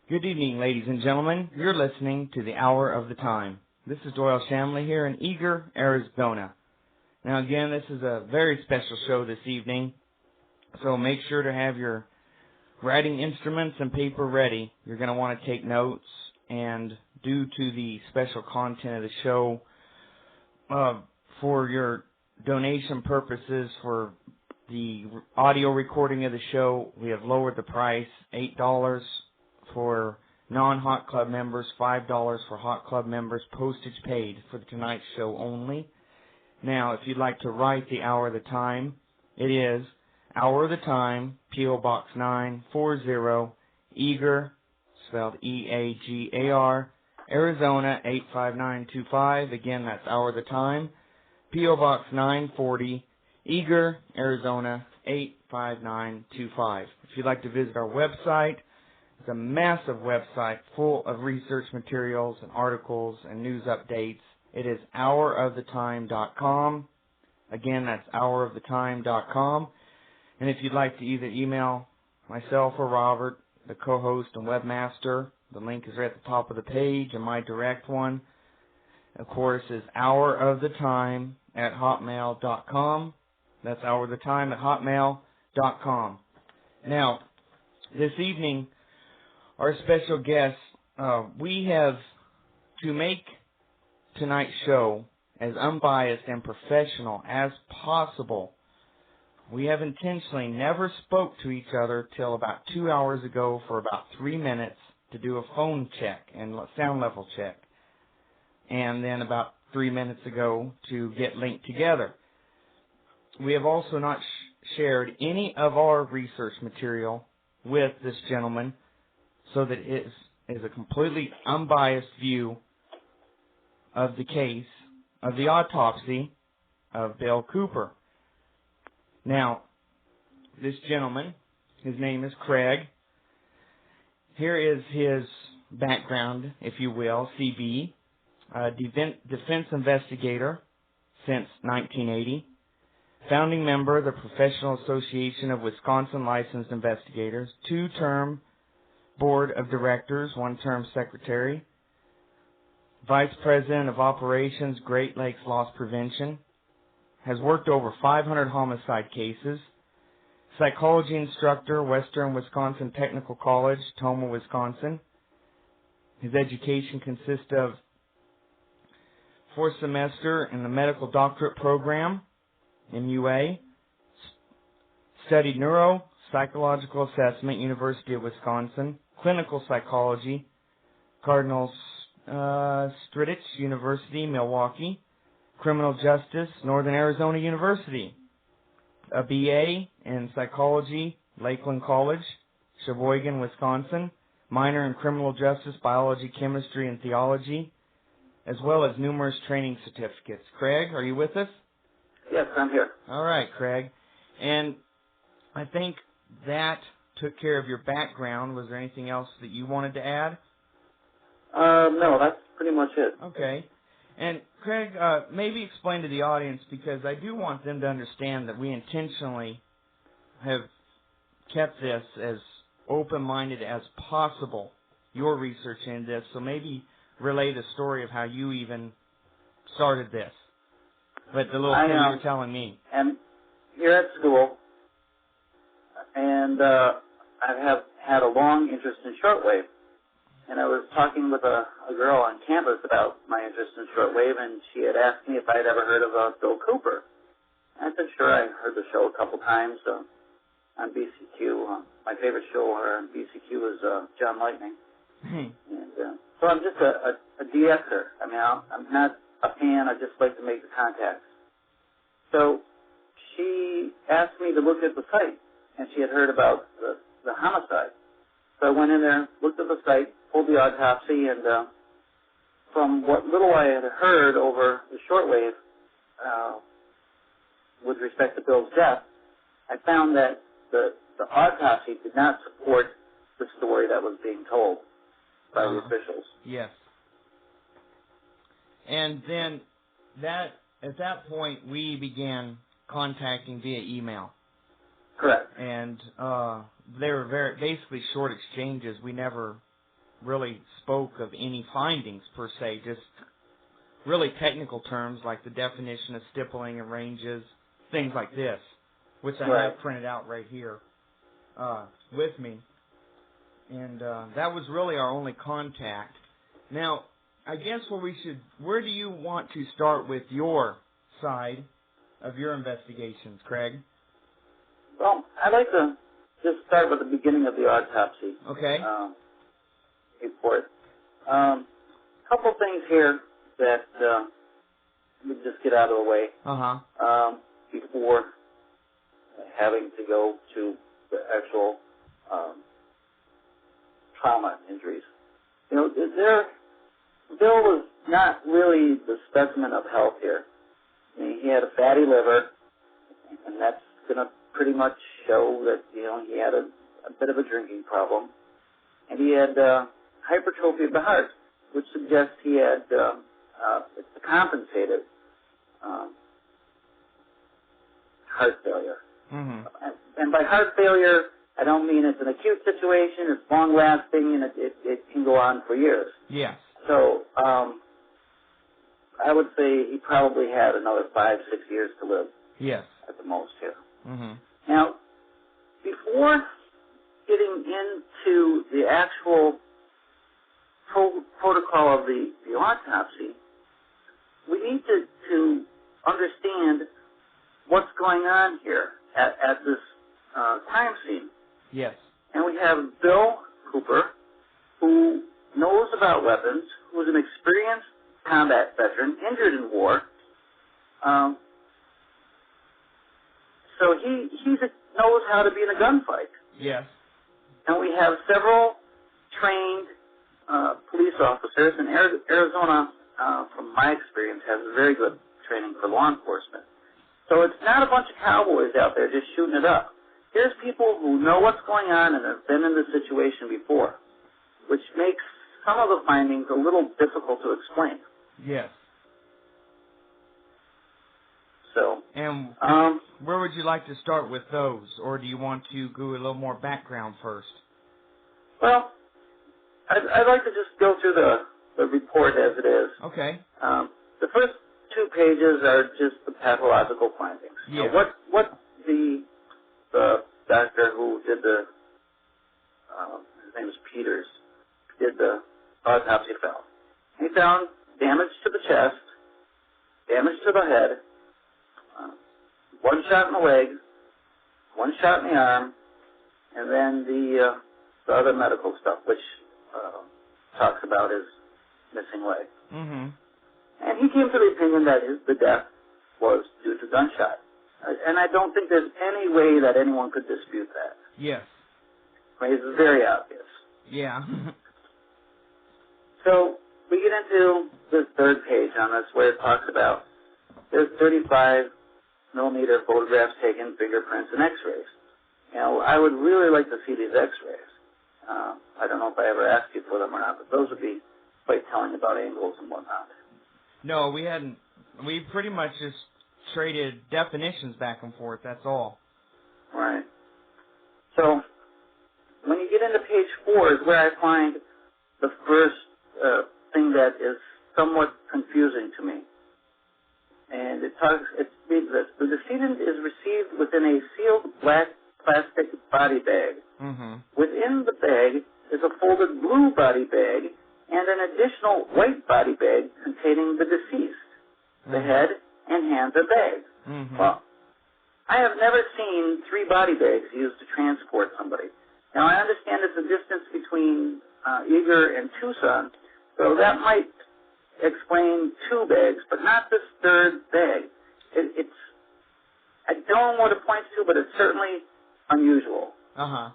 Good evening, ladies and gentlemen. You're listening to the Hour of the Time. This is Doyle Shamley here in Eager, Arizona. Now again, this is a very special show this evening, so make sure to have your writing instruments and paper ready. You're going to want to take notes, and due to the special content of the show, for your donation purposes for the audio recording of the show, we have lowered the price, $8 for non-Hot Club members, $5 for Hot Club members, postage paid for tonight's show only. Now, if you'd like to write the Hour of the Time, it is Hour of the Time, P.O. Box 940, Eager, spelled E-A-G-A-R, Arizona 85925. Again, that's Hour of the Time, P.O. Box 940, Eager, Arizona 85925. If you'd like to visit our website, it's a massive website full of research materials and articles and news updates. It is houroftheTime.com. Again, that's houroftheTime.com. And if you'd like to either email myself or Robert, the co-host and webmaster, the link is right at the top of the page, and my direct one, of course, is houroftheTime@hotmail.com. That's houroftheTime@hotmail.com. Now, this evening, our special guest, we have, to make tonight's show as unbiased and professional as possible, we have intentionally never spoke to each other till about 2 hours ago for about 3 minutes to do a phone check and sound level check, and then about 3 minutes ago to get linked together. We have also not shared any of our research material with this gentleman, so that it is a completely unbiased view of the case of the autopsy of Bill Cooper. Now, this gentleman, his name is Craig. Here is his background, if you will, CB, defense investigator since 1980, founding member of the Professional Association of Wisconsin Licensed Investigators, two-term Board of Directors, one-term secretary, Vice President of Operations, Great Lakes Loss Prevention, has worked over 500 homicide cases, psychology instructor, Western Wisconsin Technical College, Tomah, Wisconsin. His education consists of 4th semester in the medical doctorate program, MUA, studied neuropsychological assessment, University of Wisconsin, clinical psychology, Cardinal Stritich University, Milwaukee, criminal justice, Northern Arizona University, a BA in psychology, Lakeland College, Sheboygan, Wisconsin, minor in criminal justice, biology, chemistry, and theology, as well as numerous training certificates. Craig, are you with us? Yes, I'm here. All right, Craig. And I think that took care of your background. Was there anything else that you wanted to add? No, that's pretty much it. Okay. And Craig, maybe explain to the audience, because I do want them to understand that we intentionally have kept this as open-minded as possible, your research in this, so maybe relay the story of how you even started this. But the little thing you were telling me. And here at school, and I have had a long interest in shortwave. And I was talking with a girl on campus about my interest in shortwave, and she had asked me if I had ever heard of Bill Cooper. I said, sure, I heard the show a couple times on BCQ. My favorite show on BCQ was John Lightning. And so I'm just a DXer. I mean, I'm not a fan. I just like to make the contacts. So she asked me to look at the site, and she had heard about the homicide. So I went in there, looked at the site, pulled the autopsy, and from what little I had heard over the shortwave with respect to Bill's death, I found that the autopsy did not support the story that was being told by the officials. Yes. And then at that point, we began contacting via email. Correct. And they were basically short exchanges. We never really spoke of any findings per se, just really technical terms like the definition of stippling and ranges, things like this, which I have printed out right here with me. And that was really our only contact. Now, I guess where do you want to start with your side of your investigations, Craig? Well, I'd like to just start with the beginning of the autopsy report. Couple things here that we just get out of the way before having to go to the actual trauma injuries. You know, Bill was not really the specimen of health here. I mean, he had a fatty liver, and that's going to pretty much show that, you know, he had a bit of a drinking problem. And he had hypertrophy of the heart, which suggests he had compensated heart failure. Mm-hmm. And by heart failure, I don't mean it's an acute situation. It's long-lasting, and it can go on for years. Yes. So I would say he probably had another 5-6 years to live. Yes. At the most here. Mm-hmm. Now, before getting into the actual protocol of the autopsy, we need to understand what's going on here at this crime scene. Yes. And we have Bill Cooper, who knows about weapons, who's an experienced combat veteran, injured in war. So he knows how to be in a gunfight. Yes. And we have several trained police officers, and Arizona, from my experience, has very good training for law enforcement. So it's not a bunch of cowboys out there just shooting it up. Here's people who know what's going on and have been in this situation before, which makes some of the findings a little difficult to explain. Yes. So, and where would you like to start with those, or do you want to go a little more background first? Well, I'd like to just go through the report as it is. Okay. The first 2 pages are just the pathological findings. Yeah. Now, what the doctor who did his name is Peters, did the autopsy found. He found damage to the chest, damage to the head, 1 shot in the leg, 1 shot in the arm, and then the other medical stuff, which talks about his missing leg. Mm-hmm. And he came to the opinion that the death was due to gunshot. And I don't think there's any way that anyone could dispute that. Yes. I mean, it's very obvious. Yeah. So we get into the 3rd page on this where it talks about there's 35-millimeter photographs taken, fingerprints, and x-rays. You know, I would really like to see these x-rays. I don't know if I ever asked you for them or not, but those would be quite telling about angles and whatnot. No, we hadn't. We pretty much just traded definitions back and forth, that's all. Right. So when you get into page 4 is where I find the first thing that is somewhat confusing to me. And it reads this: the decedent is received within a sealed black plastic body bag. Mm-hmm. Within the bag is a folded blue body bag and an additional white body bag containing the deceased. Mm-hmm. The head and hands are bagged. Mm-hmm. Well, I have never seen 3 body bags used to transport somebody. Now, I understand it's a distance between Eager and Tucson, so that might explain 2 bags, but not this 3rd bag. I don't know what it points to, but it's certainly unusual. Uh-huh.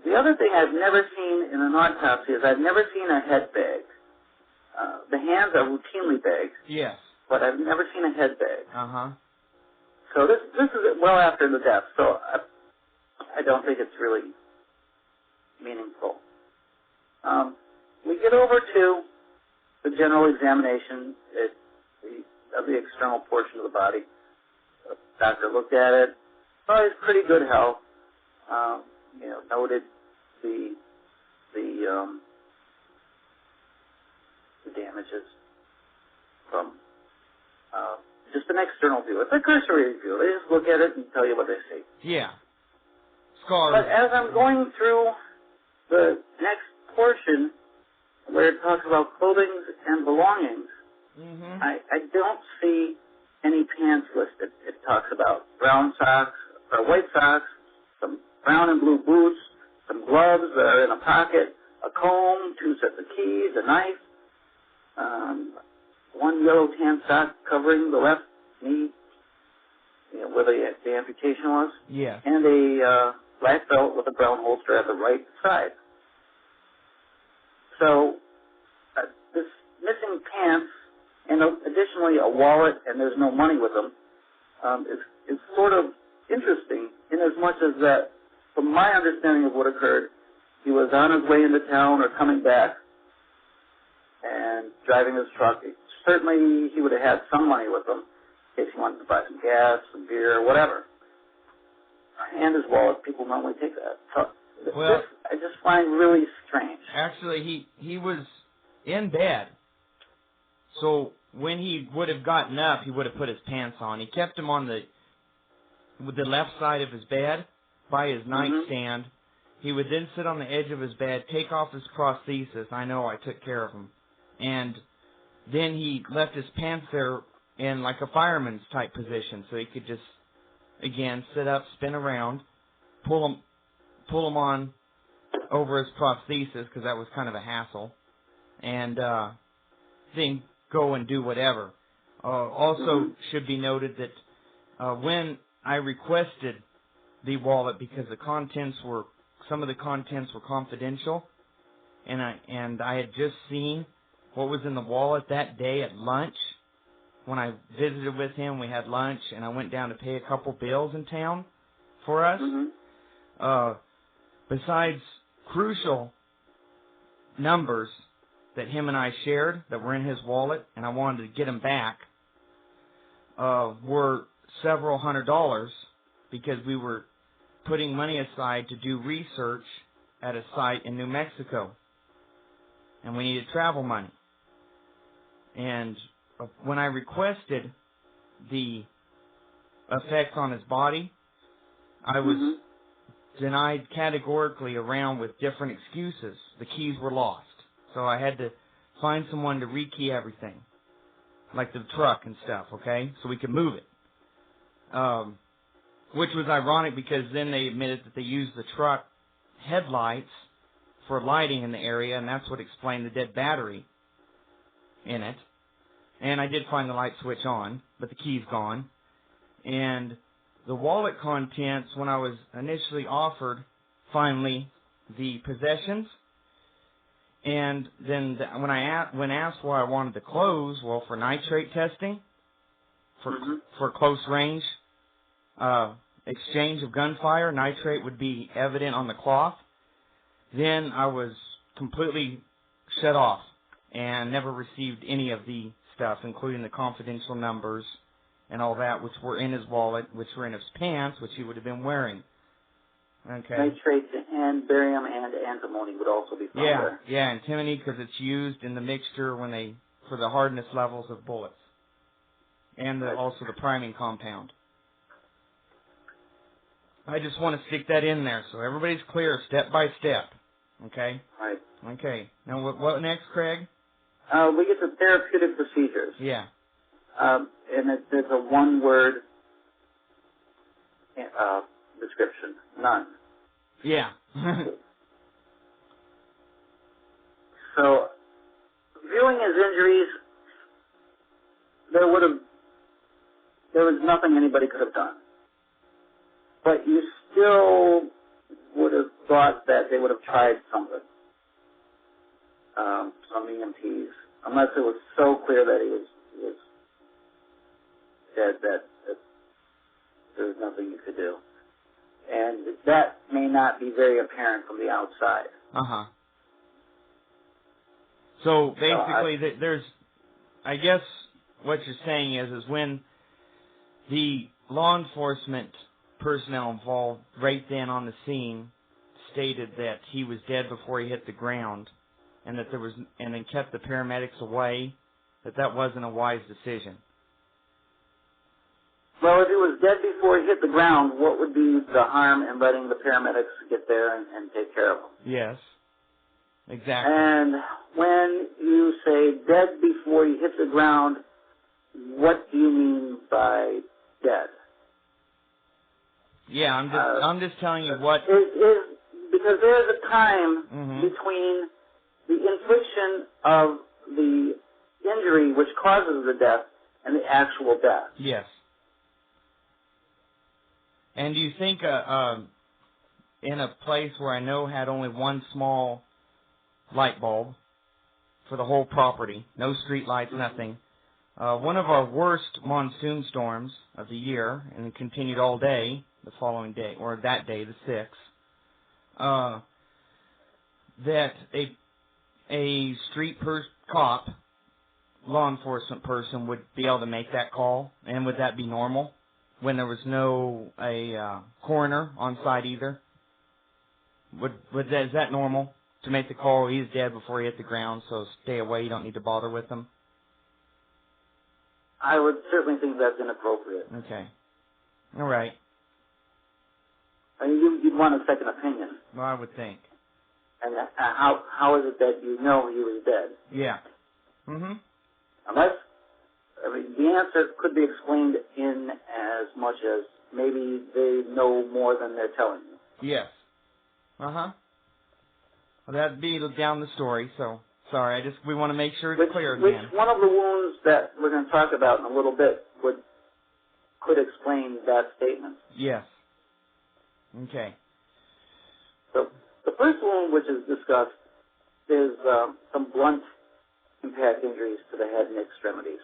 The other thing I've never seen in an autopsy is I've never seen a head bag. The hands are routinely bagged. Yes. But I've never seen a head bag. Uh-huh. So this is well after the death, so I don't think it's really meaningful. We get over to the general examination of the external portion of the body. The doctor looked at it. Well, he's pretty good health. Noted the images from just an external view. It's a cursory view. They just look at it and tell you what they see. Yeah. Scars. But as I'm going through the next portion where it talks about clothing and belongings, I don't see any pants listed. It talks about brown socks or white socks, some brown and blue boots, some gloves that are in a pocket, a comb, 2 sets of keys, a knife, one yellow tan sock covering the left knee, where the amputation was, and a black belt with a brown holster at the right side. So this missing pants and additionally a wallet, and there's no money with them, is sort of interesting in as much as that, from my understanding of what occurred, he was on his way into town or coming back and driving his truck. Certainly he would have had some money with him in case he wanted to buy some gas, some beer, whatever. And his wallet. People normally take that. So this I just find really strange. Actually, he was in bed. So when he would have gotten up, he would have put his pants on. He kept them on with the left side of his bed by his nightstand. He would then sit on the edge of his bed, take off his prosthesis. I know, I took care of him. And then he left his pants there in like a fireman's type position, so he could just, again, sit up, spin around, pull them on over his prosthesis, because that was kind of a hassle, and then go and do whatever. Also should be noted that when I requested the wallet, because some of the contents were confidential, and I had just seen what was in the wallet that day at lunch. When I visited with him, we had lunch, and I went down to pay a couple bills in town for us. Besides crucial numbers that him and I shared that were in his wallet, and I wanted to get them back, were several $100s, because we were putting money aside to do research at a site in New Mexico, and we needed travel money. And when I requested the effects on his body, I was denied categorically around with different excuses. The keys were lost, so I had to find someone to rekey everything, like the truck and stuff, okay, so we could move it. Which was ironic, because then they admitted that they used the truck headlights for lighting in the area, and that's what explained the dead battery in it. And I did find the light switch on, but the key's gone. And the wallet contents, when I was initially offered, finally, the possessions, and then when asked why I wanted the clothes, well, for nitrate testing, for close range exchange of gunfire, nitrate would be evident on the cloth. Then I was completely shut off and never received any of the stuff, including the confidential numbers and all that, which were in his wallet, which were in his pants, which he would have been wearing. Okay. Nitrate and barium and antimony would also be found there. Yeah, antimony, because it's used in the mixture for the hardness levels of bullets, and also the priming compound. I just want to stick that in there so everybody's clear, step by step. Okay? Right. Okay. Now, what next, Craig? We get to therapeutic procedures. Yeah. And it's a one-word description. None. Yeah. So, viewing his injuries, there was nothing anybody could have done. But you still would have thought that they would have tried something. Some EMTs, unless it was so clear that he was dead that there was nothing you could do. And that may not be very apparent from the outside. So basically, I guess what you're saying is when the law enforcement personnel involved right then on the scene stated that he was dead before he hit the ground, and that and then kept the paramedics away, that wasn't a wise decision. Well, if he was dead before he hit the ground, what would be the harm in letting the paramedics get there and take care of him? Yes, exactly. And when you say dead before he hit the ground, what do you mean by dead? Yeah, I'm just telling you what. Because there's a time between the infliction of the injury which causes the death and the actual death. Yes. And do you think in a place where I know had only one small light bulb for the whole property, no street lights, nothing, one of our worst monsoon storms of the year, and it continued all day, the following day, or that day, the 6th, that a street cop, law enforcement person would be able to make that call, and would that be normal when there was no coroner on site either? Is that normal to make the call? He's dead before he hit the ground, so stay away. You don't need to bother with him. I would certainly think that's inappropriate. Okay. All right. I mean, you'd want a second opinion. Well, I would think. And how is it that you know he was dead? Yeah. Mm-hmm. Unless, I mean, the answer could be explained in as much as maybe they know more than they're telling you. Yes. Uh-huh. Well, that'd be down the story, so sorry. We want to make sure it's clear again. Which one of the wounds that we're going to talk about in a little bit could explain that statement? Yes. Okay. So the first wound which is discussed is some blunt impact injuries to the head and extremities.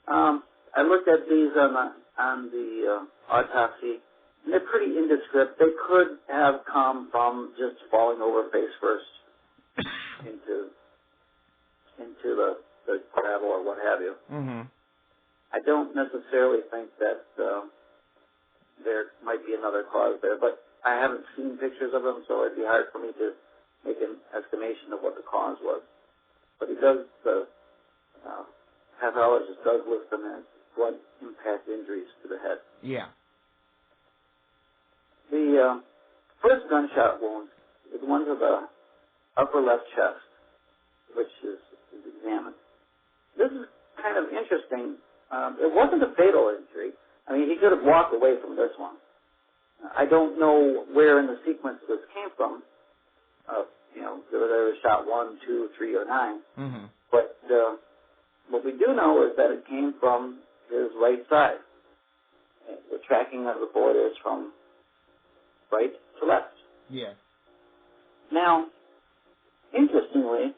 I looked at these on the autopsy, and they're pretty indescript. They could have come from just falling over face first into the gravel or what have you. Mm-hmm. I don't necessarily think that there might be another cause there, but I haven't seen pictures of them, so it'd be hard for me to make an estimation of what the cause was. But the pathologist does list them as blunt impact injuries to the head. Yeah. The first gunshot wound is one to the upper left chest, which is examined. This is kind of interesting. It wasn't a fatal injury. I mean, he could have walked away from this one. I don't know where in the sequence this came from. Whether there was shot 1, 2, 3, or 9. Mm-hmm. But what we do know is that it came from his right side. The tracking of the bullet is from right to left. Yeah. Now, interestingly,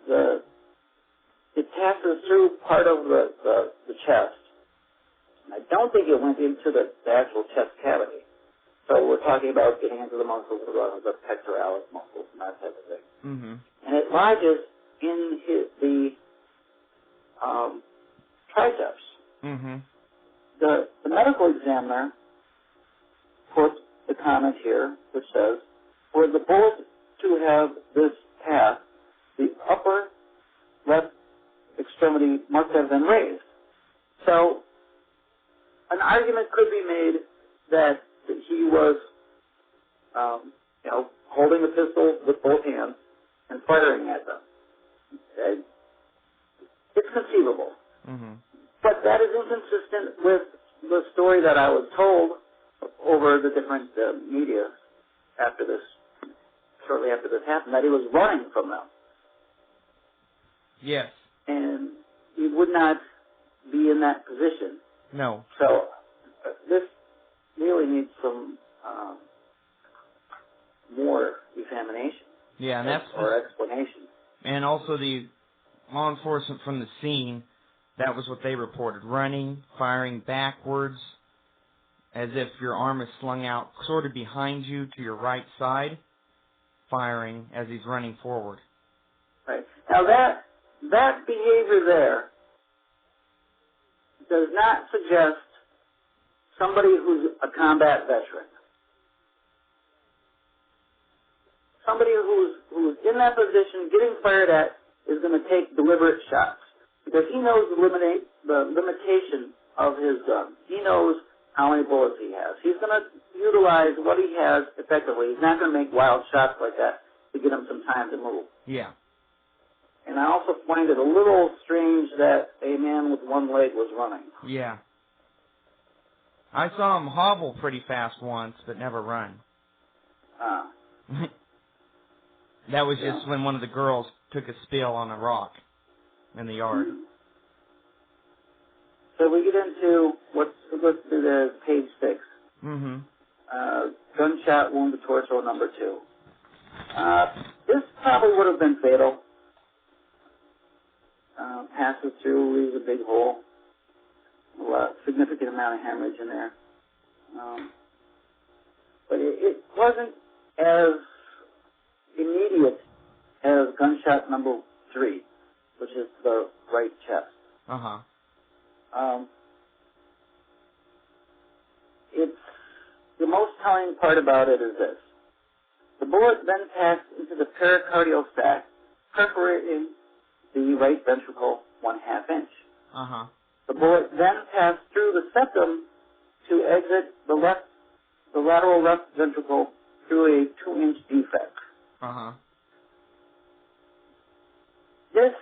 it passes through part of the chest. I don't think it went into the actual chest cavity. So we're talking about getting into the muscles of the pectoralis muscles and that type of thing. Mm-hmm. And it lodges in the triceps. Mm-hmm. The medical examiner puts the comment here, which says, for the bullet to have this path, the upper left extremity must have been raised. So an argument could be made that he was, holding a pistol with both hands and firing at them. It's conceivable. Mm-hmm. But that is inconsistent with the story that I was told over the different media shortly after this happened, that he was running from them. Yes. And he would not be in that position. No. So this really needs some more examination. Yeah, and that's or explanation. And also the law enforcement from the scene, that was what they reported. Running, firing backwards, as if your arm is slung out sort of behind you to your right side, firing as he's running forward. Right. Now that behavior there does not suggest somebody who's a combat veteran. somebody who's in that position, getting fired at, is going to take deliberate shots because he knows the limitation of his gun. He knows how many bullets he has. He's going to utilize what he has effectively. He's not going to make wild shots like that to get him some time to move. Yeah. And I also find it a little strange that a man with one leg was running. Yeah. I saw him hobble pretty fast once, but never run. That was just when one of the girls took a spill on a rock in the yard. Mm-hmm. So we get into what's listed as page 6. Mm-hmm. Gunshot wound to torso number 2. This probably would have been fatal. Passes through, leaves a big hole. A significant amount of hemorrhage in there. But it wasn't as immediate as gunshot number 3, which is the right chest. Uh-huh. It's the most telling part about it is this. The bullet then passed into the pericardial sac, perforating the right ventricle 1/2 inch. Uh-huh. The bullet then passed through the septum to exit the lateral left ventricle through a 2-inch defect. Uh-huh. This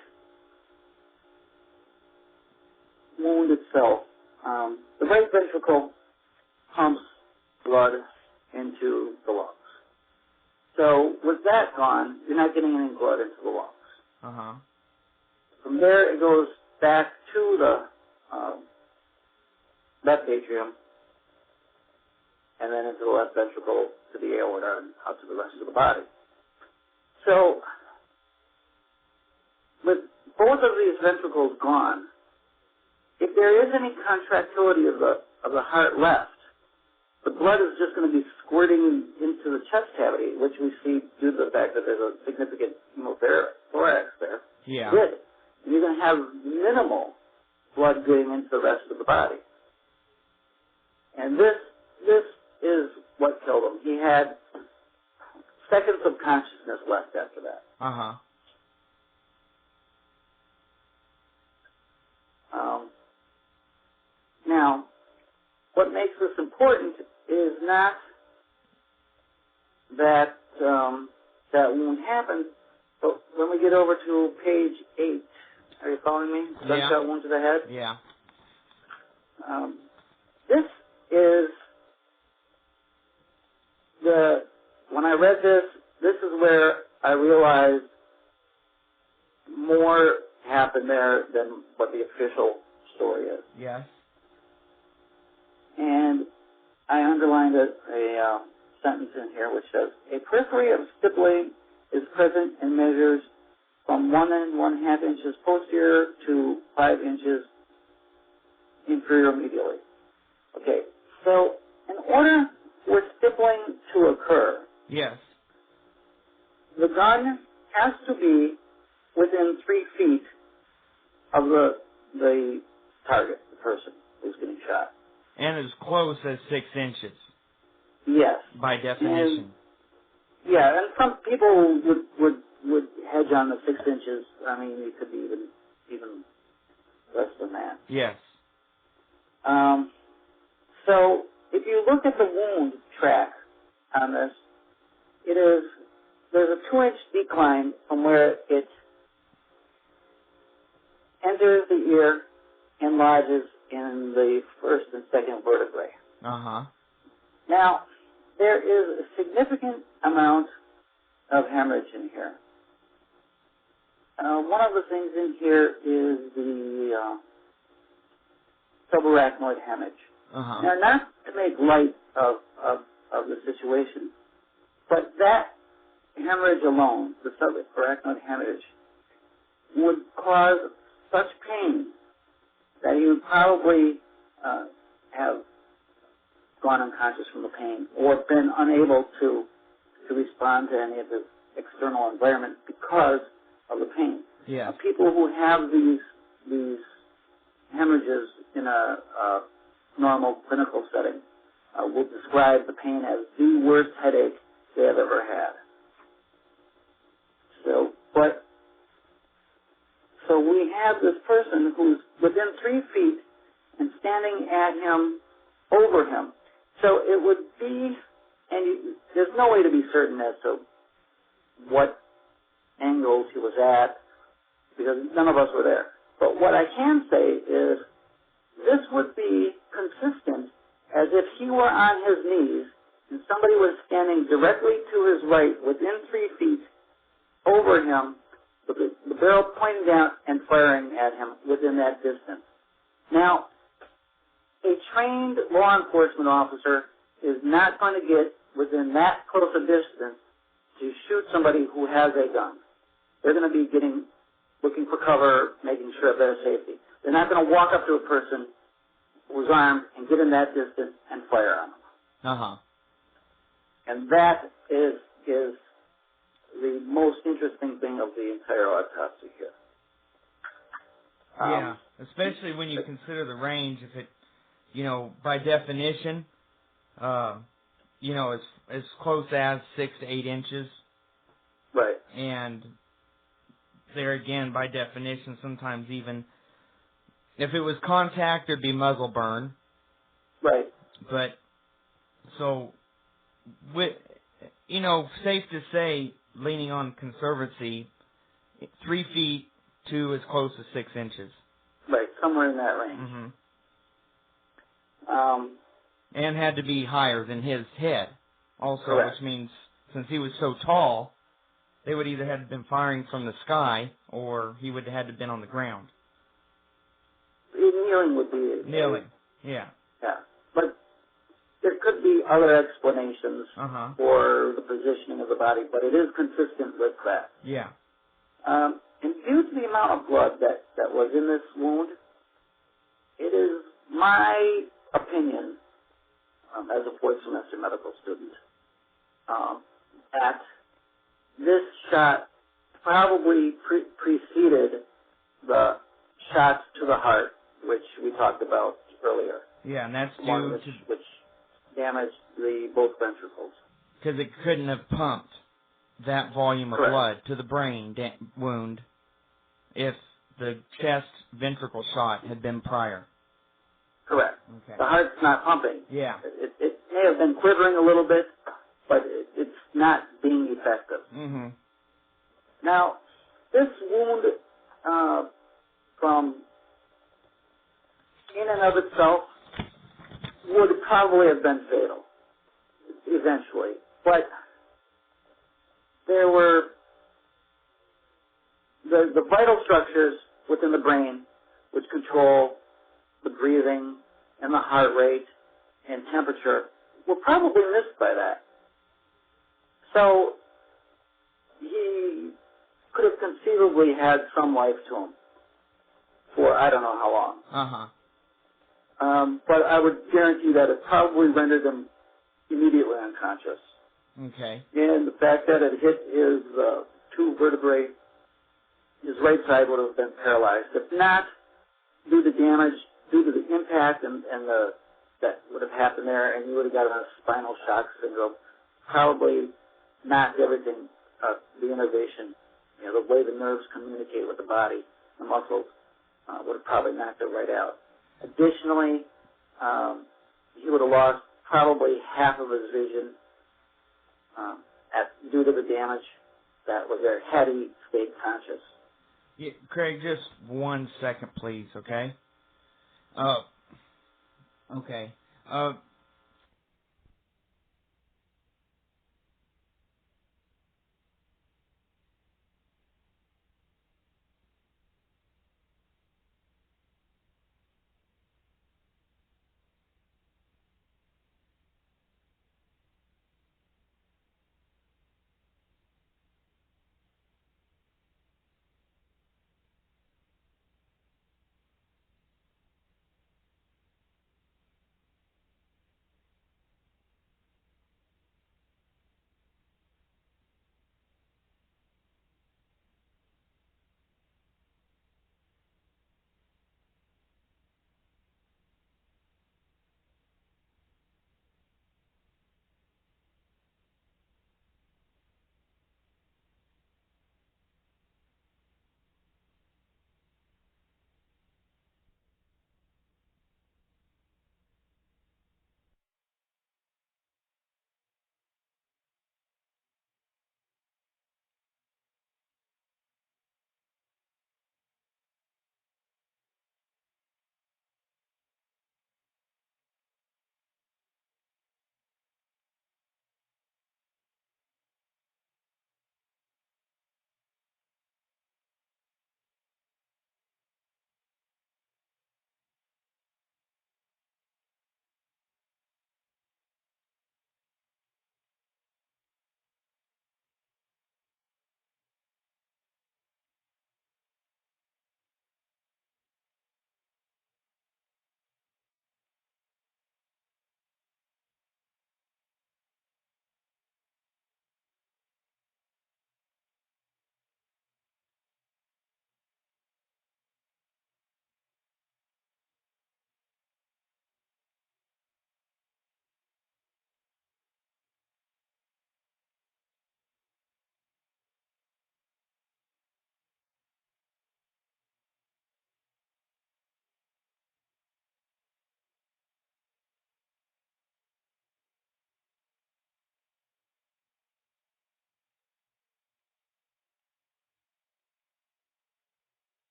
wound itself, the right ventricle pumps blood into the lungs. So with that gone, you're not getting any blood into the lungs. Uh-huh. From there, it goes back to the left atrium, and then into the left ventricle to the aorta and out to the rest of the body. So, with both of these ventricles gone, if there is any contractility of the heart left, the blood is just going to be squirting into the chest cavity, which we see due to the fact that there's a significant hemothorax there. Yeah. Good. And you're going to have minimal blood getting into the rest of the body. And this is what killed him. He had seconds of consciousness left after that. Uh-huh. Now, what makes this important is not that that wound happened, but when we get over to page 8, are you following me? Gunshot wound to the head? Yeah. This is when I read this is where I realized more happened there than what the official story is. Yes. And I underlined a sentence in here which says, a periphery of stippling is present and measures from 1 1/2 inches posterior to 5 inches inferior medially. Okay, so in order for stippling to occur, yes, the gun has to be within 3 feet of the target, the person who's getting shot. and as close as 6 inches. Yes. By definition. And some people would hedge on the 6 inches. I mean, it could be even less than that. Yes. So if you look at the wound track on this, there's a 2-inch decline from where it enters the ear and lodges in the first and second vertebrae. Uh-huh. Now, there is a significant amount of hemorrhage in here. One of the things in here is the subarachnoid hemorrhage. Uh-huh. Now, not to make light of the situation, but that hemorrhage alone, the subarachnoid hemorrhage, would cause such pain that he would probably have gone unconscious from the pain or been unable to respond to any of the external environment because of the pain. Yes. People who have these hemorrhages in a normal clinical setting will describe the pain as the worst headache they have ever had. but so we have this person who's within 3 feet and standing at him, over him. So it would be, there's no way to be certain as to what angles he was at, because none of us were there. But what I can say is this would be consistent as if he were on his knees and somebody was standing directly to his right within 3 feet over him with the barrel pointing down and firing at him within that distance. Now, a trained law enforcement officer is not going to get within that close a distance to shoot somebody who has a gun. They're going to be looking for cover, making sure of their safety. They're not going to walk up to a person who's armed and get in that distance and fire on them. Uh-huh. And that is the most interesting thing of the entire autopsy here. Yeah, especially when you consider the range. If it, by definition, as close as 6 to 8 inches. Right. And there again, by definition, sometimes even if it was contact, it'd be muzzle burn. Right. But so, safe to say, leaning on conservancy, 3 feet to as close as 6 inches. Right, somewhere in that range. Mm-hmm. And had to be higher than his head, also, correct. Which means since he was so tall, they would either have been firing from the sky or he would have had to have been on the ground. Kneeling would be... Kneeling, yeah. Yeah, but there could be other explanations for the positioning of the body, but it is consistent with that. Yeah. And due to the amount of blood that was in this wound, it is my opinion, as a fourth semester medical student, that this shot probably preceded the shots to the heart, which we talked about earlier. Yeah, and that's which damaged both ventricles. Because it couldn't have pumped that volume of correct. blood to the brain wound if the chest ventricle shot had been prior. Correct. Okay. The heart's not pumping. Yeah. It may have been quivering a little bit, but it's not being effective. Mm-hmm. Now, this wound from in and of itself would probably have been fatal eventually, but there were the vital structures within the brain which control the breathing and the heart rate and temperature were probably missed by that. So he could have conceivably had some life to him for I don't know how long. But I would guarantee that it probably rendered him immediately unconscious. Okay. And the fact that it hit his 2 vertebrae, his right side would have been paralyzed. If not, due to damage, due to the impact and that would have happened there, and you would have got a spinal shock syndrome, probably knocked everything, the innervation, the way the nerves communicate with the body, the muscles, would have probably knocked it right out. Additionally, he would have lost probably half of his vision due to the damage that was there had he stayed conscious. Yeah, Craig, just 1 second, please, okay? Okay.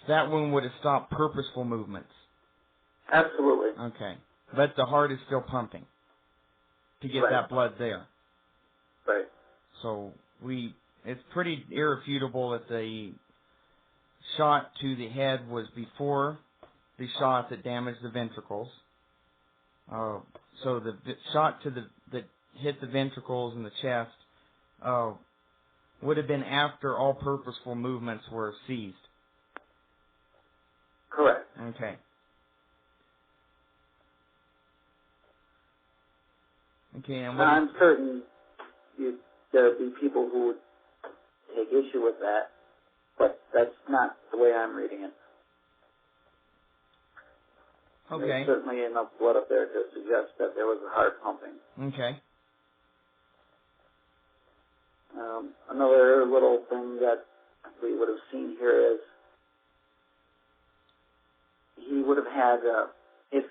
that one would have stopped purposeful movements. Absolutely. Okay. But the heart is still pumping to get that blood there. Right. So it's pretty irrefutable that the shot to the head was before the shot that damaged the ventricles. So the shot that hit the ventricles and the chest would have been after all purposeful movements were seized. Correct. Okay. Okay, and what I'm certain there would be people who would take issue with that, but that's not the way I'm reading it. Okay. There's certainly enough blood up there to suggest that there was a heart pumping. Okay. Another little thing that we would have seen here is he would have had, if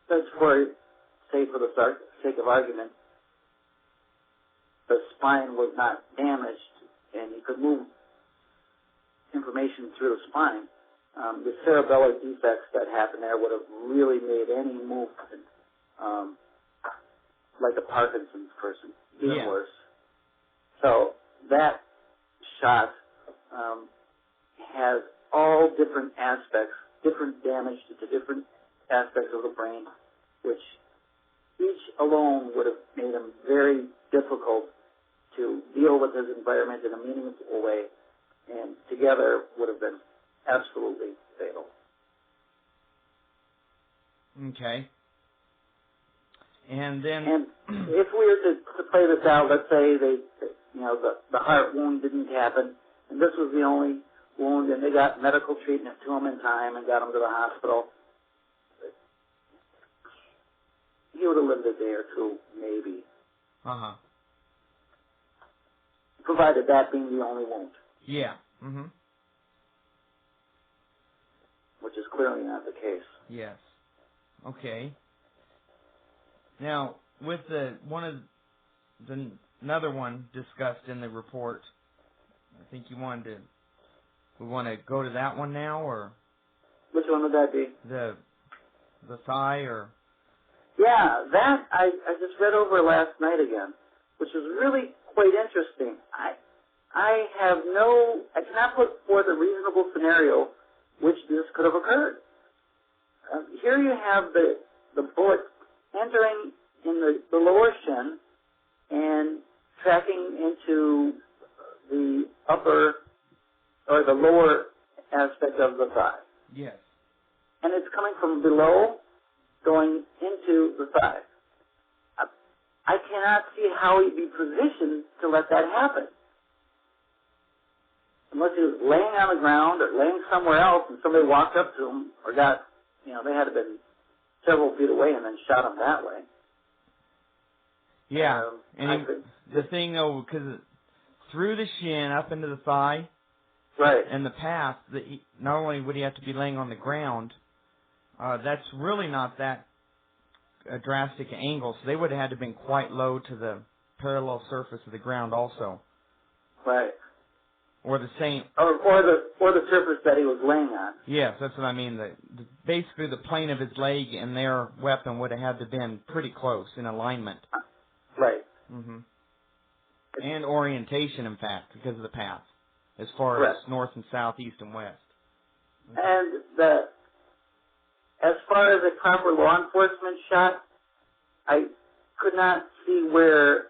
that's for, say for the sake of argument, the spine was not damaged and he could move information through the spine, the cerebellar defects that happened there would have really made any movement, like a Parkinson's person, even worse. So that shot has all different aspects, different damage to different aspects of the brain, which each alone would have made him very difficult to deal with his environment in a meaningful way, and together would have been absolutely fatal. Okay. And then... And if we were to play this out, let's say the heart wound didn't happen, and this was the only wound, and they got medical treatment to him in time and got him to the hospital, he would have lived a day or two, maybe. Uh-huh. Provided that being the only wound. Yeah. Mm-hmm. Which is clearly not the case. Yes. Okay. Now, with another one discussed in the report, I think we want to go to that one now, or which one would that be? The thigh, or yeah, that I just read over last night again, which was really quite interesting. I cannot put forth a reasonable scenario which this could have occurred. Here you have the bullet entering in the lower shin and tracking into the upper or the lower aspect of the thigh. Yes. And it's coming from below, going into the thigh. I cannot see how he'd be positioned to let that happen. Unless he was laying on the ground or laying somewhere else and somebody walked up to him or they had to been several feet away and then shot him that way. Yeah. The thing, though, because through the shin up into the thigh, right, and the path, not only would he have to be laying on the ground, that's really not that a drastic angle, so they would have had to have been quite low to the parallel surface of the ground also. Right. Or the same. Or the surface that he was laying on. Yes, that's what I mean. Basically, the plane of his leg and their weapon would have had to have been pretty close in alignment. Right. Mm-hmm. And orientation, in fact, because of the path, as far Correct. as north and south, east and west. Okay. And as far as a proper law enforcement shot, I could not see where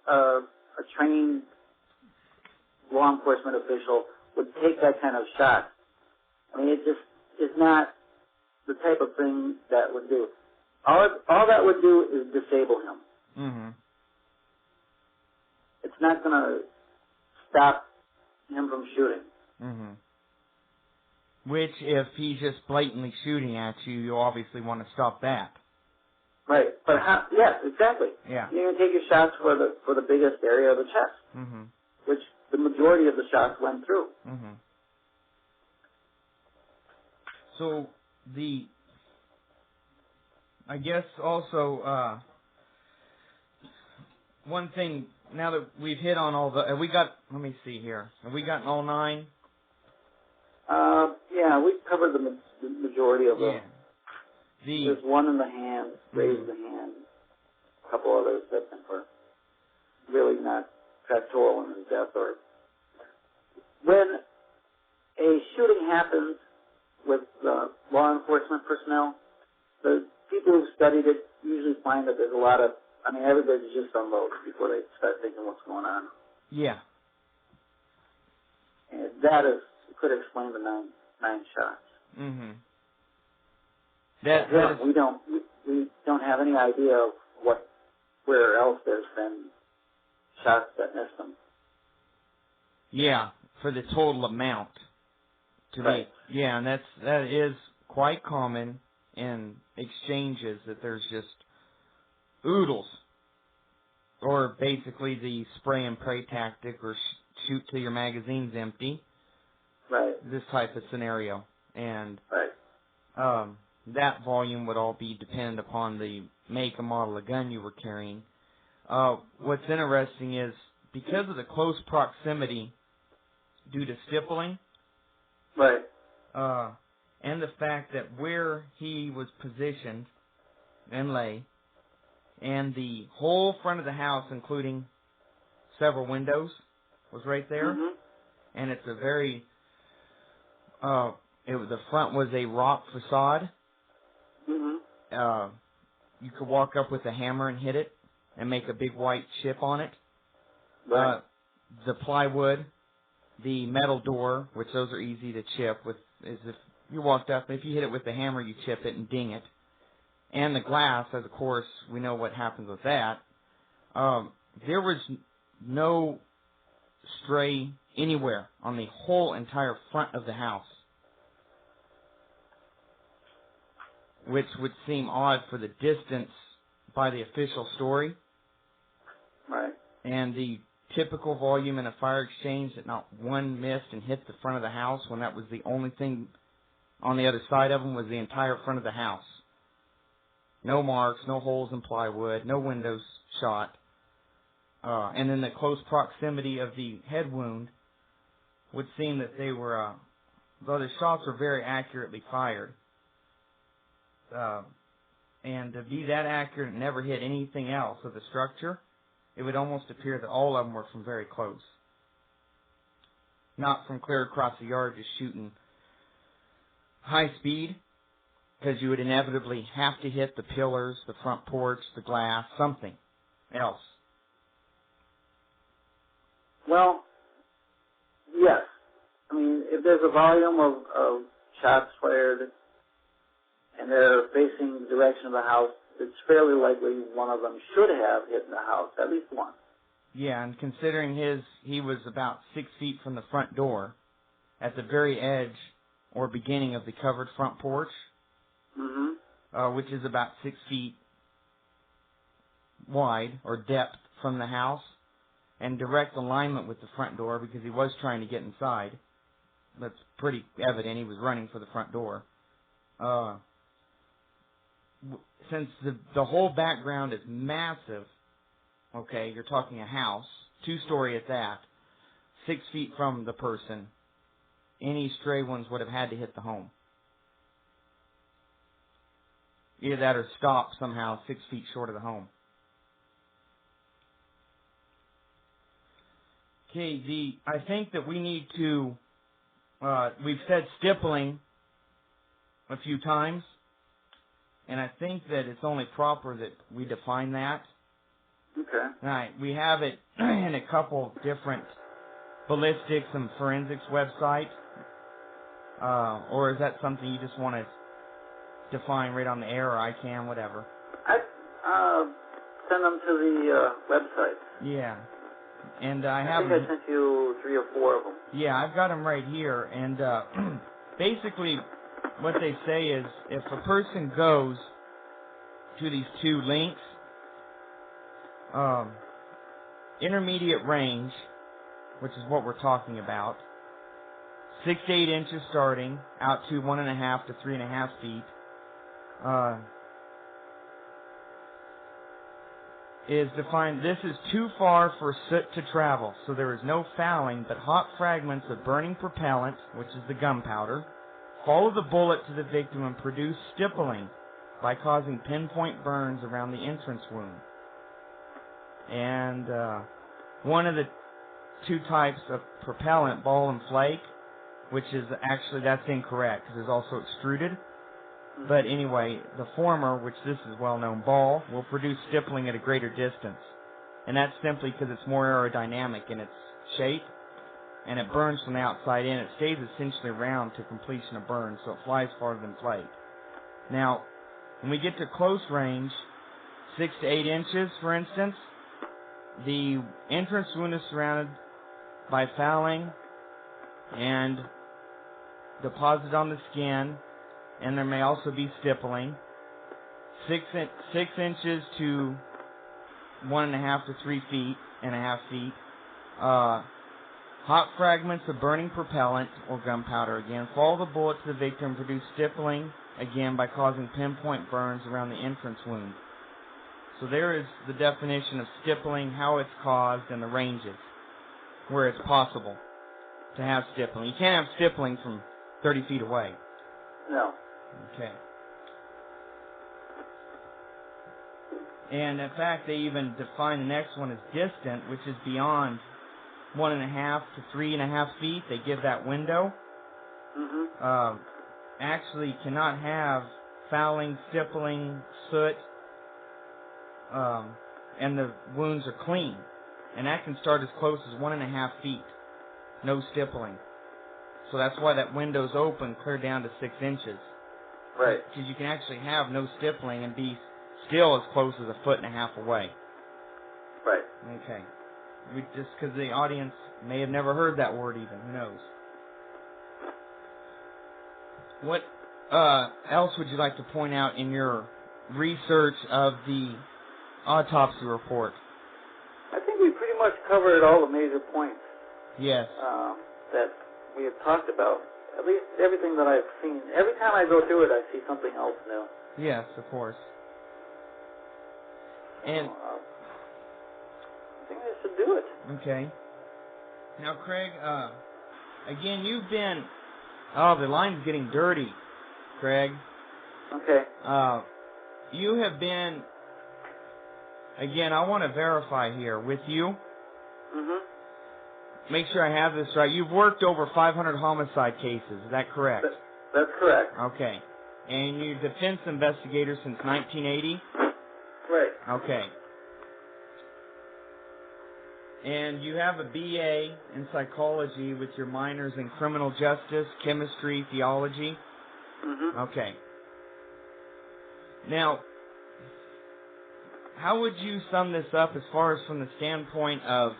a trained law enforcement official would take that kind of shot. I mean, it just is not the type of thing that would do. All that would do is disable him. Mm-hmm. It's not going to stop him from shooting. Mm-hmm. Which, if he's just blatantly shooting at you, you'll obviously want to stop that. Right. But yes, exactly. Yeah. You're going to take your shots for the biggest area of the chest, mm-hmm. which the majority of the shots went through. Mm-hmm. So I guess also one thing now that we've hit on all the, have we got, let me see here, have we gotten all 9? Yeah, we covered the majority of them. Yeah. There's one in the hand, raised the hand, a couple others that were really not factorial in his death. Or when a shooting happens with law enforcement personnel, the people who've studied it usually find that there's a lot of, everybody's just unloaded before they start thinking what's going on. Yeah. And that could explain the nine shots. Mm-hmm. We don't have any idea of where else there's been shots that missed them. Yeah, for the total amount. Right. Yeah, and that is quite common in exchanges, that there's just oodles, or basically the spray and pray tactic, or shoot till your magazine's empty. Right. This type of scenario, and right. That volume would all be dependent upon the make and model of gun you were carrying. What's interesting is, because of the close proximity due to stippling, right, and the fact that where he was positioned and lay, and the whole front of the house, including several windows, was right there, and it's a very, the front was a rock facade. You could walk up with a hammer and hit it and make a big white chip on it. Right. The plywood, the metal door, which those are easy to chip with, is if you walked up, if you hit it with the hammer, you chip it and ding it. And the glass, as of course, we know what happens with that. There was no stray anywhere on the whole entire front of the house, which would seem odd for the distance by the official story. Right. And the typical volume in a fire exchange, that not one missed and hit the front of the house, when that was the only thing on the other side of them was the entire front of the house. No marks, no holes in plywood, no windows shot. And then the close proximity of the head wound would seem that they were, though the shots were very accurately fired, and to be that accurate and never hit anything else of the structure, it would almost appear that all of them were from very close. Not from clear across the yard, just shooting high speed, because you would inevitably have to hit the pillars, the front porch, the glass, something else. Well, yes. If there's a volume of shots fired and they're facing the direction of the house, it's fairly likely one of them should have hit the house, at least one. Yeah, and considering he was about 6 feet from the front door, at the very edge or beginning of the covered front porch, which is about 6 feet wide or depth from the house, and direct alignment with the front door, because he was trying to get inside. That's pretty evident. He was running for the front door. Since the whole background is massive, okay, you're talking a house, 2-story at that, 6 feet from the person, any stray ones would have had to hit the home. Either that or stop somehow 6 feet short of the home. Okay, I think that we need to, we've said stippling a few times, and I think that it's only proper that we define that. Okay. All right, we have it in a couple different ballistics and forensics websites, or is that something you just want to define right on the air, or I can, whatever? Send them to the website. Yeah. And I think I sent you 3 or 4 of them. Yeah, I've got them right here. And basically what they say is, if a person goes to these 2 links, intermediate range, which is what we're talking about, 6 to 8 inches starting, out to 1.5 to 3.5 feet. is defined, this is too far for soot to travel, so there is no fouling, but hot fragments of burning propellant, which is the gunpowder, follow the bullet to the victim and produce stippling by causing pinpoint burns around the entrance wound. And one of the two types of propellant, ball and flake, which is actually, that's incorrect, because there's also extruded. But anyway, the former, which this is well-known, ball, will produce stippling at a greater distance. And that's simply because it's more aerodynamic in its shape, and it burns from the outside in. It stays essentially round to completion of burn, so it flies farther than flake. Now, when we get to close range, 6 to 8 inches, for instance, the entrance wound is surrounded by fouling and deposited on the skin, and there may also be stippling. 6 inches to 1.5 to 3 feet and a half feet. Hot fragments of burning propellant or gunpowder again follow the bullet to the victim and produce stippling again by causing pinpoint burns around the entrance wound. So there is the definition of stippling, how it's caused, and the ranges where it's possible to have stippling. You can't have stippling from 30 feet away. No. Okay. And in fact, they even define the next one as distant, which is beyond 1.5 to 3.5 feet. They give that window. Mm-hmm. Actually cannot have fouling, stippling, soot, and the wounds are clean. And that can start as close as 1.5 feet. No stippling. So that's why that window's open, clear down to 6 inches. Right. Because you can actually have no stippling and be still as close as 1.5 feet away. Right. Okay. Just because the audience may have never heard that word even. Who knows? What else would you like to point out in your research of the autopsy report? I think we pretty much covered all the major points. Yes. That we have talked about. At least everything that I've seen. Every time I go through it, I see something else new. Yes, of course. And I think I should do it. okay. Now, Craig, again, you've been... Oh, the line's getting dirty, Craig. Okay. You have been... Again, I want to verify here with you. Mm-hmm. Make sure I have this right. You've worked over 500 homicide cases. Is that correct? That's correct. Okay. And you're a defense investigator since 1980? Right. Okay. And you have a BA in psychology with your minors in criminal justice, chemistry, theology? Mm-hmm. Okay. Now, how would you sum this up as far as from the standpoint of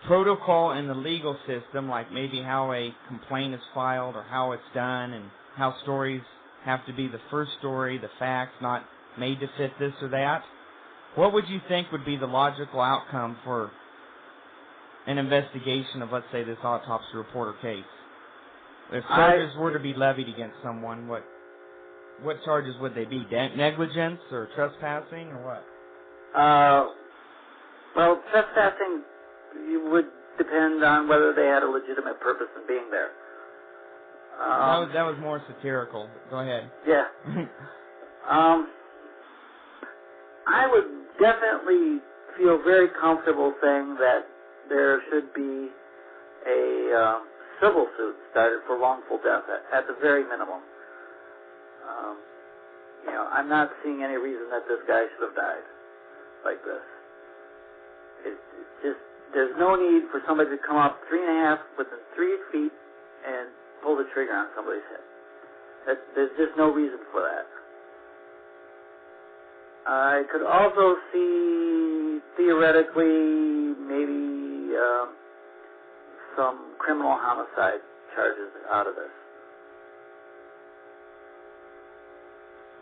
protocol in the legal system, like maybe how a complaint is filed or how it's done and how stories have to be the first story, the facts not made to fit this or that? What would you think would be the logical outcome for an investigation of, let's say, this autopsy report or case? If charges were to be levied against someone, what charges would they be? Negligence or trespassing or what? Well, trespassing would depend on whether they had a legitimate purpose in being there. That was more satirical. Go ahead. Yeah. I would definitely feel very comfortable saying that there should be a civil suit started for wrongful death at the very minimum. I'm not seeing any reason that this guy should have died like this. There's no need for somebody to come up within 3 feet and pull the trigger on somebody's head. There's just no reason for that. I could also see, theoretically, maybe some criminal homicide charges out of this.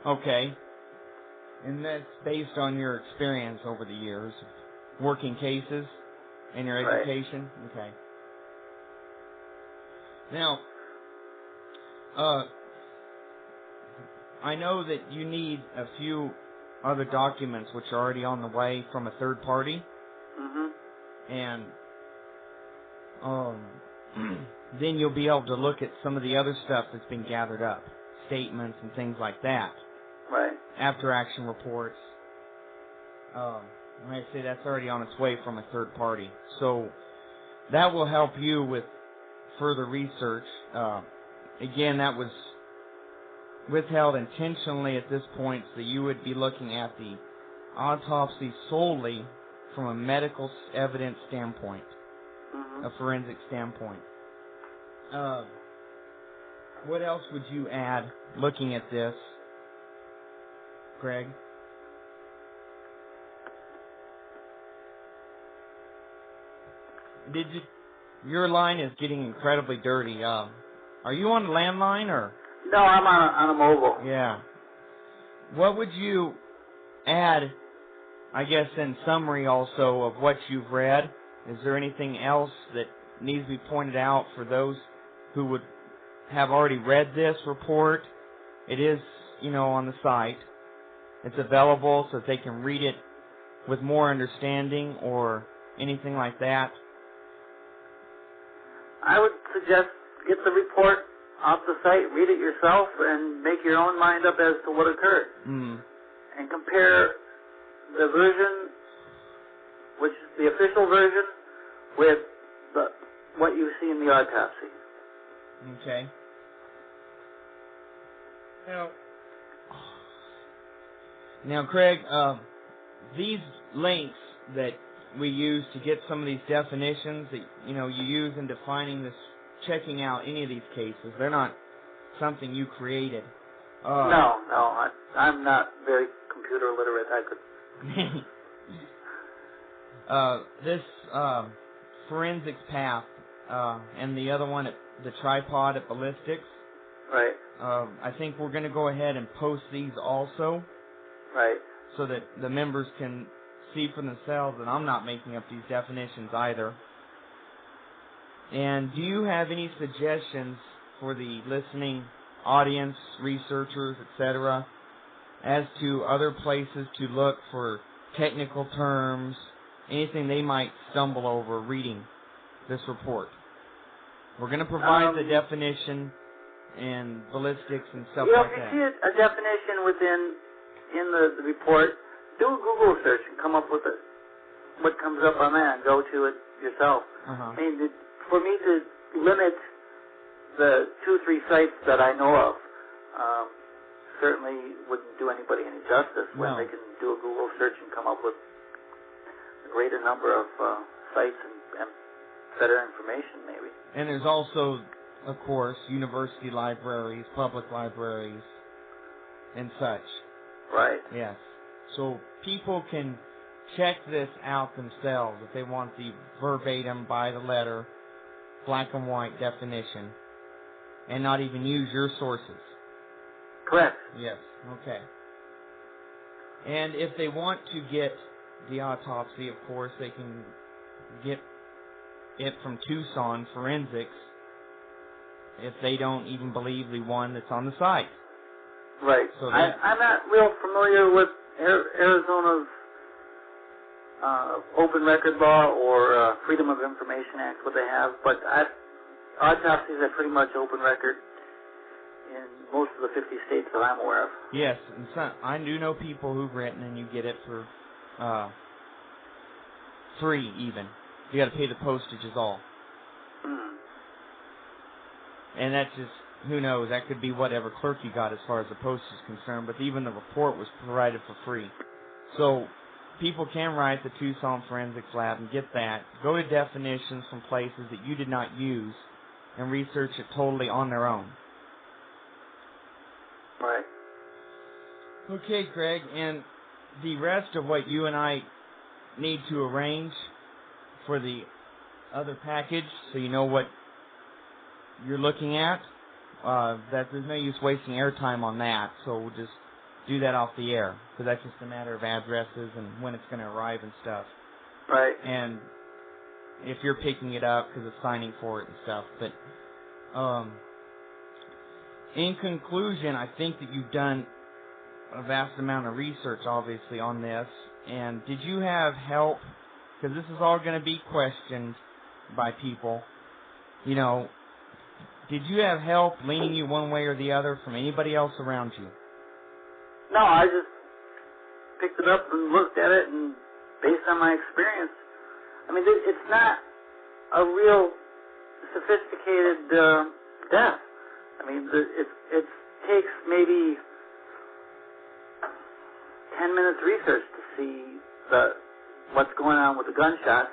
Okay. And that's based on your experience over the years, working cases and your education? Right. Okay. Now, I know that you need a few other documents which are already on the way from a third party. Mhm. And then you'll be able to look at some of the other stuff that's been gathered up, statements and things like that. Right. After action reports. Like I say, that's already on its way from a third party. So that will help you with further research. Again, that was withheld intentionally at this point, so you would be looking at the autopsy solely from a medical evidence standpoint, a forensic standpoint. What else would you add looking at this, Greg? Your line is getting incredibly dirty. Are you on the landline or? No, I'm on a mobile. Yeah. What would you add, I guess, in summary also of what you've read? Is there anything else that needs to be pointed out for those who would have already read this report? It is, on the site. It's available so that they can read it with more understanding or anything like that. I would suggest get the report off the site, read it yourself, and make your own mind up as to what occurred. And compare the version, which is the official version, with what you see in the autopsy. Okay. Now, Craig, these links that we use to get some of these definitions that you use in defining this, checking out any of these cases, they're not something you created. No, I'm not very computer literate. I could. This forensics path and the other one, the tripod at ballistics. Right. I think we're going to go ahead and post these also. Right. So that the members can see for themselves that I'm not making up these definitions either. And do you have any suggestions for the listening audience, researchers, etc., as to other places to look for technical terms, anything they might stumble over reading this report? We're going to provide the definition and ballistics and stuff like that. If you see a definition in the report, do a Google search and come up with what comes up on that and go to it yourself. I mean, for me to limit the 2-3 sites that I know of certainly wouldn't do anybody any justice when they can do a Google search and come up with a greater number of sites and better information, maybe. And there's also, of course, university libraries, public libraries, and such. Right. Yes. So people can check this out themselves if they want the verbatim, by the letter, black and white definition, and not even use your sources. Correct. Yes. Okay. And if they want to get the autopsy, of course, they can get it from Tucson Forensics if they don't even believe the one that's on the site. Right. So I'm not real familiar with Arizona's open record law or Freedom of Information Act, what they have, but autopsies are pretty much open record in most of the 50 states that I'm aware of. Yes, and I do know people who've written and you get it for free even. You got to pay the postage is all. And that's just, who knows, that could be whatever clerk you got as far as the postage is concerned, but even the report was provided for free. So people can write the Tucson Forensics Lab and get that. Go to definitions from places that you did not use and research it totally on their own. Right. Okay, Craig, and the rest of what you and I need to arrange for the other package, so you know what you're looking at, that there's no use wasting airtime on that, so we'll just do that off the air, because that's just a matter of addresses and when it's going to arrive and stuff. Right. And if you're picking it up because of signing for it and stuff. But in conclusion, I think that you've done a vast amount of research, obviously, on this. And did you have help? Because this is all going to be questioned by people. You know, did you have help leaning you one way or the other from anybody else around you? No, I just picked it up and looked at it, and based on my experience, I mean, it's not a real sophisticated death. I mean, it takes maybe 10 minutes research to see what's going on with the gunshots.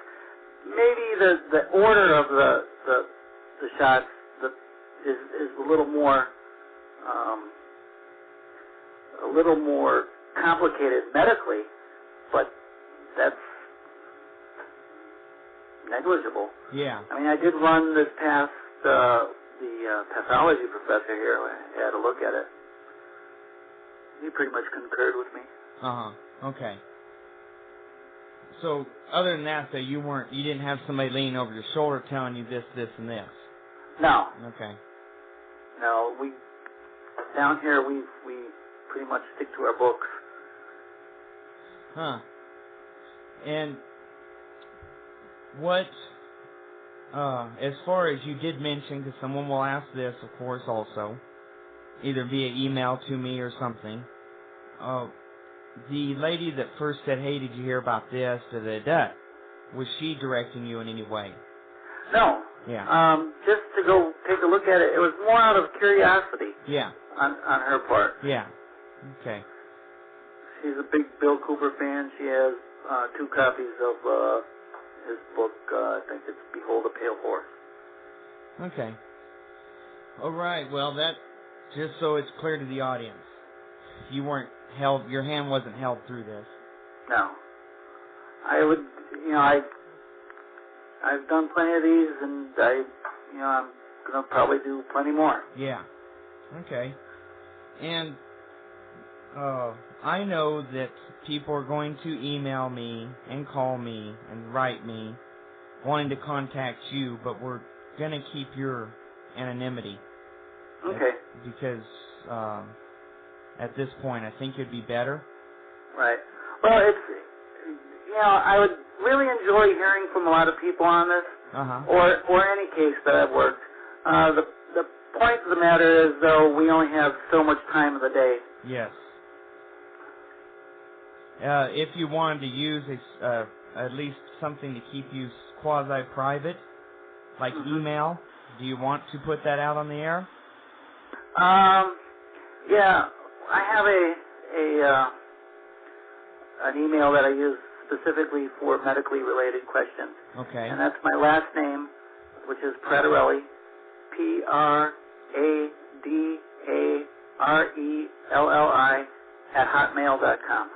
Maybe the order of the shots is a little more complicated medically, but that's negligible. Yeah. I mean, I did run this past the pathology professor here. I had a look at it. He pretty much concurred with me. Okay. So, other than that, though, you didn't have somebody leaning over your shoulder telling you this, this, and this. No. Okay. No, down here we pretty much stick to our books. Huh. And what, as far as you did mention, because someone will ask this, of course, also, either via email to me or something, the lady that first said, hey, did you hear about this, was she directing you in any way? No. Yeah. Just to go take a look at it. It was more out of curiosity. Yeah. On her part. Yeah. Okay. She's a big Bill Cooper fan. She has 2 copies of his book. I think it's Behold a Pale Horse. Okay. All right. Well, that, just so it's clear to the audience, you weren't held, your hand wasn't held through this. No. I would, I've done plenty of these, and I'm going to probably do plenty more. Yeah. Okay. And I know that people are going to email me and call me and write me wanting to contact you, but we're going to keep your anonymity. Okay. Because at this point, I think it'd be better. Right. Well, I would really enjoy hearing from a lot of people on this, or any case that I've worked. The point of the matter is, though, we only have so much time of the day. Yes. If you wanted to use at least something to keep you quasi-private, like email, do you want to put that out on the air? Yeah, I have an email that I use specifically for medically related questions. Okay. And that's my last name, which is Pradarelli, Pradarelli @hotmail.com.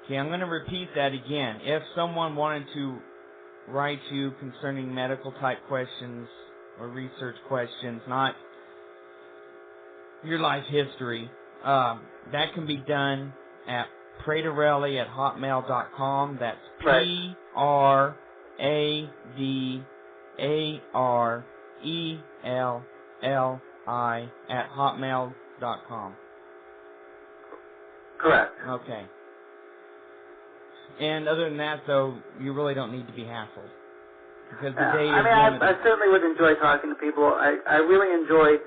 Okay, I'm going to repeat that again. If someone wanted to write you concerning medical type questions or research questions, not your life history, that can be done at Pradarelli@hotmail.com. That's Pradarelli @hotmail.com. Correct. Okay. And other than that, though, you really don't need to be hassled. Because the day is limited. I certainly would enjoy talking to people. I really enjoy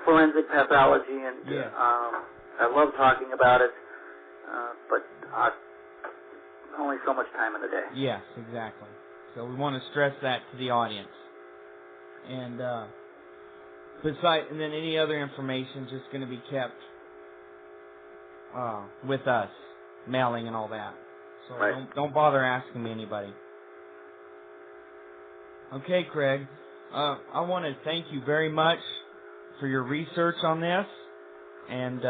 forensic pathology, and I love talking about it, but only so much time in the day. Yes, exactly. So we want to stress that to the audience. And and then any other information is just going to be kept with us, mailing and all that. So don't bother asking me anybody. Okay, Craig. I want to thank you very much for your research on this, and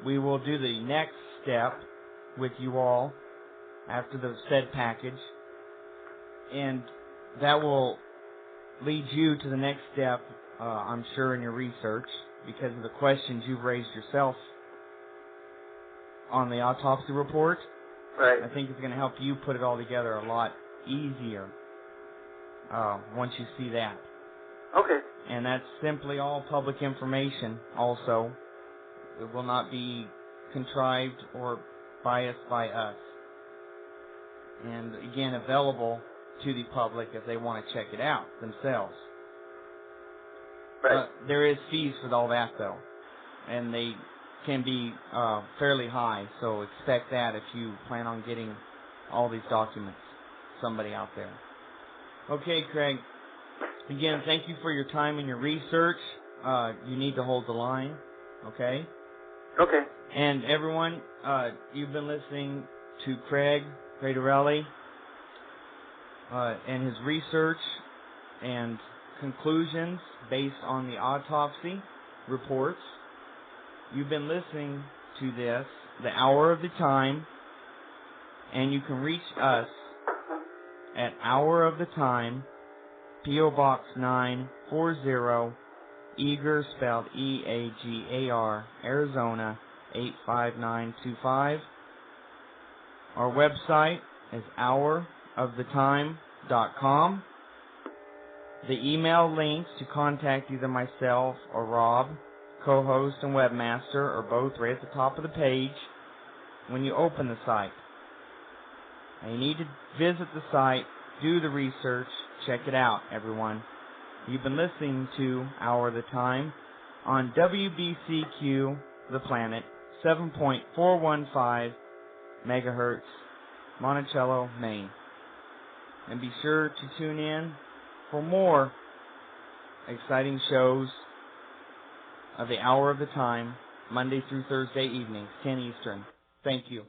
we will do the next step with you all after the said package, and that will lead you to the next step, I'm sure, in your research, because of the questions you've raised yourself on the autopsy report. Right. I think it's going to help you put it all together a lot easier once you see that. Okay. And that's simply all public information also. It will not be contrived or biased by us. And again, available to the public if they want to check it out themselves. Right. There is fees for all that, though, and they can be fairly high, so expect that if you plan on getting all these documents, somebody out there. Okay, Craig. Again, thank you for your time and your research. You need to hold the line, okay? Okay. And everyone, you've been listening to Craig Radarelli and his research and conclusions based on the autopsy reports. You've been listening to this, The Hour of the Time, and you can reach us at Hour of the Time, P.O. Box 940, Eager, spelled E-A-G-A-R, Arizona 85925. Our website is hourofThetime.com. The email links to contact either myself or Rob, co-host and webmaster, are both right at the top of the page when you open the site. Now you need to visit the site, do the research, check it out, everyone. You've been listening to Hour of the Time on WBCQ The Planet, 7.415 megahertz, Monticello, Maine. And be sure to tune in for more exciting shows of the Hour of the Time, Monday through Thursday evenings, 10 Eastern. Thank you.